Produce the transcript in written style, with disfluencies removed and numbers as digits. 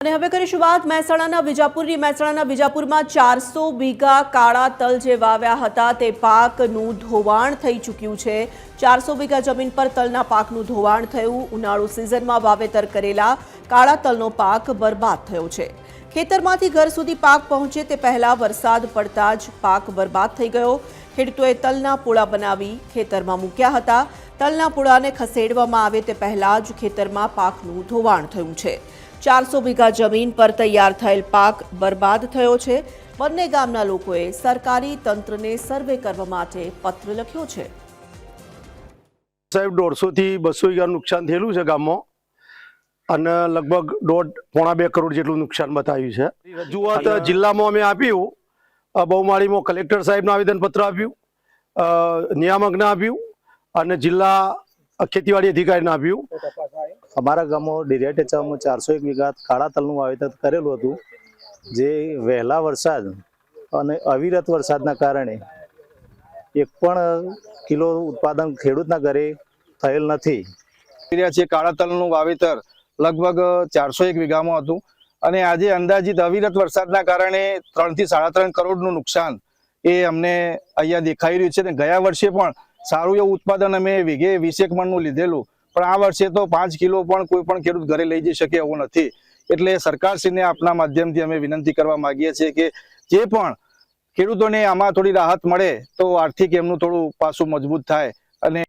અને હવે કરીશું વાત મહેસાણાના વિજાપુરમાં 400 વીઘા કાળા તલ જે વાવ્યા હતા તે પાકનું ધોવાણ થઈ ચૂક્યું છે। 400 વીઘા જમીન પર તલના પાકનું ધોવાણ થયું। ઉનાળુ સિઝનમાં વાવેતર કરેલા કાળા તલનો પાક બરબાદ થયો છે। ખેતરમાંથી ઘર સુધી પાક પહોંચે તે પહેલા વરસાદ પડતા જ પાક બરબાદ થઈ ગયો। ખેડૂતોએ તલના પૂળા બનાવી ખેતરમાં મૂક્યા હતા। તલના પૂળાને ખસેડવામાં આવે તે પહેલા જ ખેતરમાં પાકનું ધોવાણ થયું છે। 400 વીઘા જમીન પર તૈયાર થયેલ પાક બરબાદ થયો છે। બંને ગામના લોકોએ સરકારી તંત્રને સર્વે કરવા માટે પત્ર લખ્યો છે। સાહેબ 150 થી 200 વીઘા નુકસાન થયેલું છે ગામમાં અને લગભગ 1.5-2 કરોડ જેટલું નુકસાન બતાવ્યું છે। રજૂઆત જિલ્લામાં અમે આપ્યું, બહુમાળીમાં કલેક્ટર સાહેબને આવેદનપત્ર આપ્યું, નિયામકને આપ્યું અને જિલ્લા ખેતીવાડી અધિકારીને આપ્યું। અમારા ગામમાં ડીરિયા ટેચામાં 401 વીઘા કાળા તલનું વાવેતર કરેલું હતું, જે વહેલા વરસાદ અને અવિરત વરસાદના કારણે એક પણ કિલો ઉત્પાદન ખેડૂતના ઘરે થયેલ નથી। કાળા તલનું વાવેતર લગભગ 401 વીઘામાં હતું અને આજે અંદાજિત અવિરત વરસાદના કારણે 3 થી 3.5 કરોડનું નુકસાન એ અમને અહીંયા દેખાઈ રહ્યું છે। ગયા વર્ષે પણ સારું એવું ઉત્પાદન અમે વીઘે 20 મણનું લીધેલું, પણ આ વર્ષે તો 5 કિલો પણ કોઈ પણ ખેડૂત ઘરે લઈ જઈ શકે એવું નથી। એટલે સરકારશ્રીને આપના માધ્યમથી અમે વિનંતી કરવા માંગીએ છીએ કે જે પણ ખેડૂતોને આમાં થોડી રાહત મળે તો આર્થિક એમનું થોડું પાસું મજબૂત થાય અને